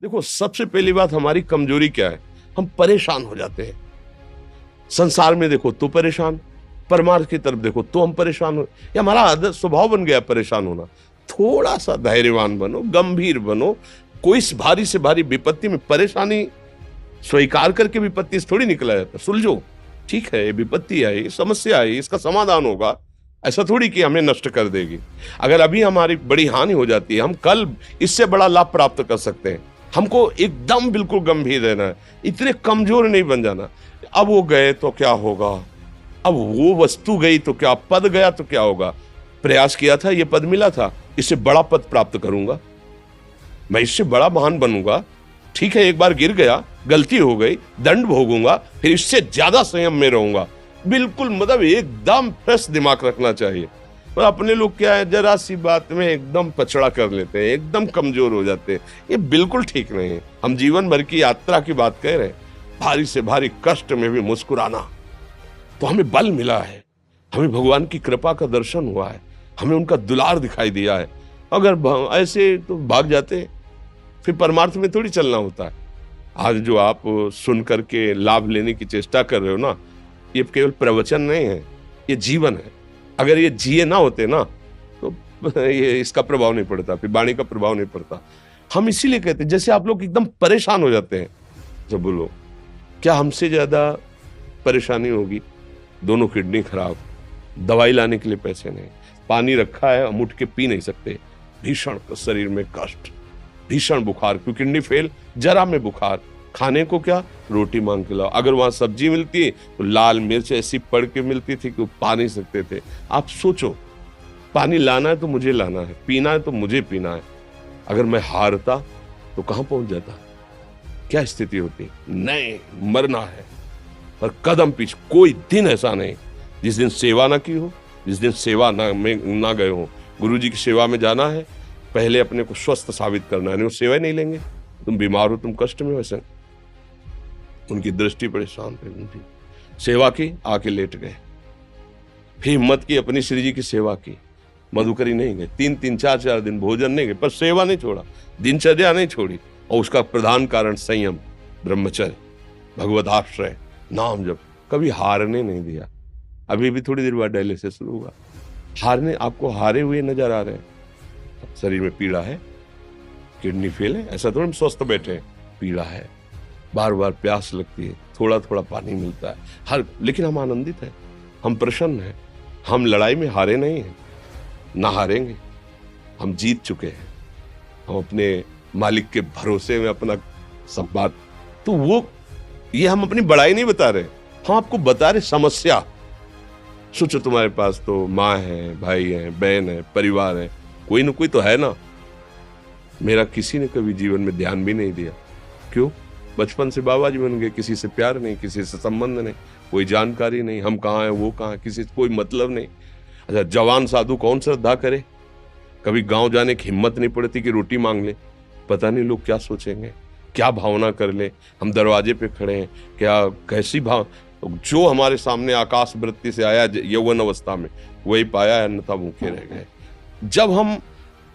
देखो, सबसे पहली बात हमारी कमजोरी क्या है? हम परेशान हो जाते हैं। संसार में देखो तो परेशान, परमार्थ की तरफ देखो तो हम परेशान हो। ये हमारा आदत स्वभाव बन गया परेशान होना। थोड़ा सा धैर्यवान बनो, गंभीर बनो। कोई इस भारी से भारी विपत्ति में परेशानी स्वीकार करके विपत्ति से थोड़ी निकला जाता। सुलझो, ठीक है, ये विपत्ति आई, समस्या आई, इसका समाधान होगा। ऐसा थोड़ी कि हमें नष्ट कर देगी। अगर अभी हमारी बड़ी हानि हो जाती है, हम कल इससे बड़ा लाभ प्राप्त कर सकते हैं। हमको एकदम बिल्कुल गंभीर रहना है, इतने कमजोर नहीं बन जाना। अब वो गए तो क्या होगा, अब वो वस्तु गई तो क्या, पद गया तो क्या होगा। प्रयास किया था, ये पद मिला था, इससे बड़ा पद प्राप्त करूंगा, मैं इससे बड़ा महान बनूंगा। ठीक है, एक बार गिर गया, गलती हो गई, दंड भोगूंगा, फिर इससे ज्यादा संयम में रहूंगा। बिल्कुल, मतलब एकदम फ्रेश दिमाग रखना चाहिए। और अपने लोग क्या है, जरा सी बात में एकदम पछड़ा कर लेते हैं, एकदम कमजोर हो जाते हैं। ये बिल्कुल ठीक नहीं है। हम जीवन भर की यात्रा की बात कह रहे हैं, भारी से भारी कष्ट में भी मुस्कुराना, तो हमें बल मिला है, हमें भगवान की कृपा का दर्शन हुआ है, हमें उनका दुलार दिखाई दिया है। अगर ऐसे तो भाग जाते, फिर परमार्थ में थोड़ी चलना होता है। आज जो आप सुन करके लाभ लेने की चेष्टा कर रहे हो ना, ये केवल प्रवचन नहीं है, ये जीवन है। अगर ये जिए ना होते ना, तो ये इसका प्रभाव नहीं पड़ता, फिर वाणी का प्रभाव नहीं पड़ता। हम इसीलिए कहते हैं, जैसे आप लोग एकदम परेशान हो जाते हैं जब बोलो, क्या हमसे ज्यादा परेशानी होगी? दोनों किडनी खराब, दवाई लाने के लिए पैसे नहीं, पानी रखा है हम उठ के पी नहीं सकते, भीषण शरीर में कष्ट, भीषण बुखार, क्योंकि किडनी फेल, जरा में बुखार, खाने को क्या, रोटी मांग के लाओ। अगर वहां सब्जी मिलती तो लाल मिर्च ऐसी पड़ के मिलती थी कि वो पा नहीं सकते थे। आप सोचो, पानी लाना है तो मुझे लाना है, पीना है तो मुझे पीना है। अगर मैं हारता तो कहां पहुंच जाता, क्या स्थिति होती? नहीं, मरना है, पर कदम पीछे। कोई दिन ऐसा नहीं जिस दिन सेवा ना की हो, जिस दिन सेवा ना गए हो। गुरु जी की सेवा में जाना है, पहले अपने को स्वस्थ साबित करना है, नहीं वो सेवा नहीं लेंगे। तुम बीमार हो, तुम कष्ट में हो, ऐसे उनकी दृष्टि परेशान थे, उनकी सेवा की, आके लेट गए। फिर हिम्मत की, अपनी श्री जी की सेवा की, मधुकरी नहीं गए, 3-3, 4-4 दिन भोजन नहीं गए, पर सेवा नहीं छोड़ा, दिनचर्या नहीं छोड़ी। और उसका प्रधान कारण संयम, ब्रह्मचर्य, भगवत आश्रय, नाम जप, कभी हारने नहीं दिया। अभी भी थोड़ी देर बाद डायलिसिस शुरू होगा। हारने, आपको हारे हुए नजर आ रहे हैं? शरीर में पीड़ा है, किडनी फेल है, ऐसा तो हम स्वस्थ बैठे हैं, पीड़ा है, बार बार प्यास लगती है, थोड़ा थोड़ा पानी मिलता है हर, लेकिन हम आनंदित हैं, हम प्रसन्न हैं। हम लड़ाई में हारे नहीं हैं, ना हारेंगे, हम जीत चुके हैं। हम अपने मालिक के भरोसे में अपना सब बात, तो वो, ये हम अपनी बड़ाई नहीं बता रहे, हम आपको बता रहे समस्या। सोचो, तुम्हारे पास तो माँ है, भाई है, बहन है, परिवार है, कोई ना कोई तो है ना। मेरा किसी ने कभी जीवन में ध्यान भी नहीं दिया। क्यों? बचपन से बाबा जी बन गए, किसी से प्यार नहीं, किसी से संबंध नहीं, कोई जानकारी नहीं, हम कहाँ हैं, वो कहाँ है, किसी से कोई मतलब नहीं। अच्छा, जवान साधु कौन श्रद्धा करे? कभी गांव जाने की हिम्मत नहीं पड़ती कि रोटी मांग ले, पता नहीं लोग क्या सोचेंगे, क्या भावना कर ले। हम दरवाजे पे खड़े हैं, क्या कैसी भाव, जो हमारे सामने आकाश वृत्ति से आया यौवन अवस्था में, वही पाया, अन्यथा भूखे रह गए। जब हम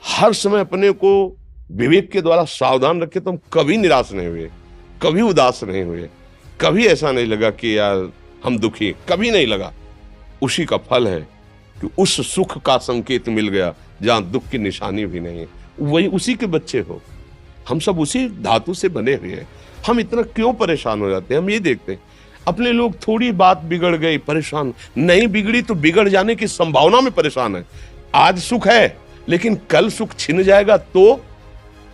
हर समय अपने को विवेक के द्वारा सावधान रखे, तो हम कभी निराश नहीं हुए, कभी उदास नहीं हुए, कभी ऐसा नहीं लगा कि यार हम दुखी, कभी नहीं लगा। उसी का फल है कि उस सुख का संकेत मिल गया जहां दुख की निशानी भी नहीं है। वही उसी के बच्चे हो, हम सब उसी धातु से बने हुए हैं। हम इतना क्यों परेशान हो जाते हैं? हम ये देखते हैं, अपने लोग थोड़ी बात बिगड़ गई परेशान, नहीं बिगड़ी तो बिगड़ जाने की संभावना में परेशान है। आज सुख है, लेकिन कल सुख छिन जाएगा, तो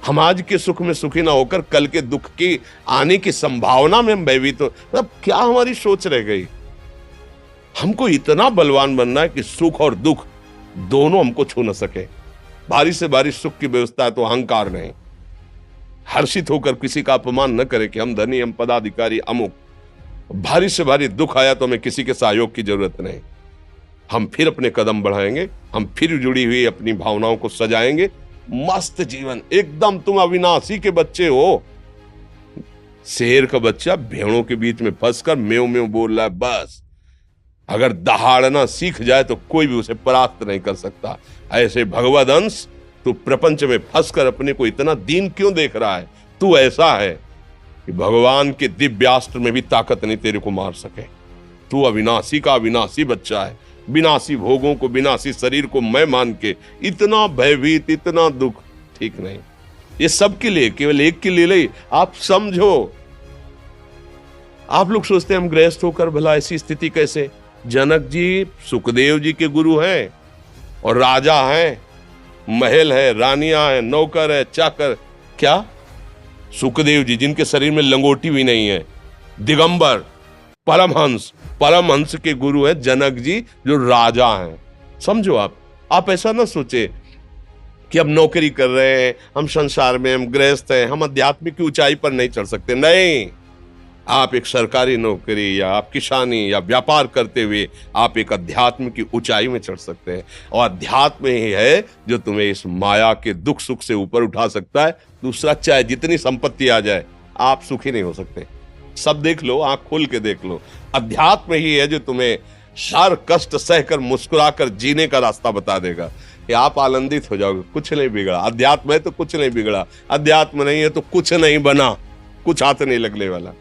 हम आज के सुख में सुखी ना होकर कल के दुख की आने की संभावना में हम भयभीत हो। मतलब क्या हमारी सोच रह गई? हमको इतना बलवान बनना है कि सुख और दुख दोनों हमको छू न सके। भारी से भारी सुख की व्यवस्था है तो अहंकार नहीं, हर्षित होकर किसी का अपमान न करे कि हम धनी, हम पदाधिकारी, अमुक। भारी से भारी दुख आया तो हमें किसी के सहयोग की जरूरत नहीं, हम फिर अपने कदम बढ़ाएंगे, हम फिर जुड़ी हुई अपनी भावनाओं को सजाएंगे। मस्त जीवन एकदम। तुम अविनाशी के बच्चे हो। शेर का बच्चा भेड़ों के बीच में फंसकर म्यों म्यों बोल रहा है, बस अगर दहाड़ना सीख जाए तो कोई भी उसे परास्त नहीं कर सकता। ऐसे भगवद अंश, तू प्रपंच में फंसकर अपने को इतना दीन क्यों देख रहा है? तू ऐसा है कि भगवान के दिव्यास्त्र में भी ताकत नहीं तेरे को मार सके। तू अविनाशी का अविनाशी बच्चा है, विनाशी भोगों को, विनाशी शरीर को मैं मान के इतना भयभीत, इतना दुख ठीक नहीं। ये सबके लिए, केवल एक के लिए नहीं। आप समझो, आप लोग सोचते हैं हम गृहस्थ होकर भला ऐसी स्थिति कैसे। जनक जी सुखदेव जी के गुरु हैं और राजा हैं, महल है, रानियां हैं, नौकर है, चाकर। क्या सुखदेव जी जिनके शरीर में लंगोटी भी नहीं है, दिगंबर, परमहंस, परमहंस के गुरु हैं जनक जी जो राजा हैं। समझो आप ऐसा ना सोचे कि हम नौकरी कर रहे हैं, हम संसार में, हम गृहस्थ हैं, हम आध्यात्मिक की ऊंचाई पर नहीं चढ़ सकते। नहीं, आप एक सरकारी नौकरी या आप किसानी या व्यापार करते हुए आप एक अध्यात्म की ऊंचाई में चढ़ सकते हैं। और अध्यात्म ही है जो तुम्हें इस माया के दुख सुख से ऊपर उठा सकता है। दूसरा, चाहे जितनी संपत्ति आ जाए, आप सुखी नहीं हो सकते। सब देख लो, आंख खोल के देख लो, अध्यात्म ही है जो तुम्हें हर कष्ट सहकर मुस्कुराकर जीने का रास्ता बता देगा कि आप आनंदित हो जाओगे। कुछ नहीं बिगड़ा, अध्यात्म है तो कुछ नहीं बिगड़ा, अध्यात्म नहीं है तो कुछ नहीं बना, कुछ हाथ नहीं लगने वाला।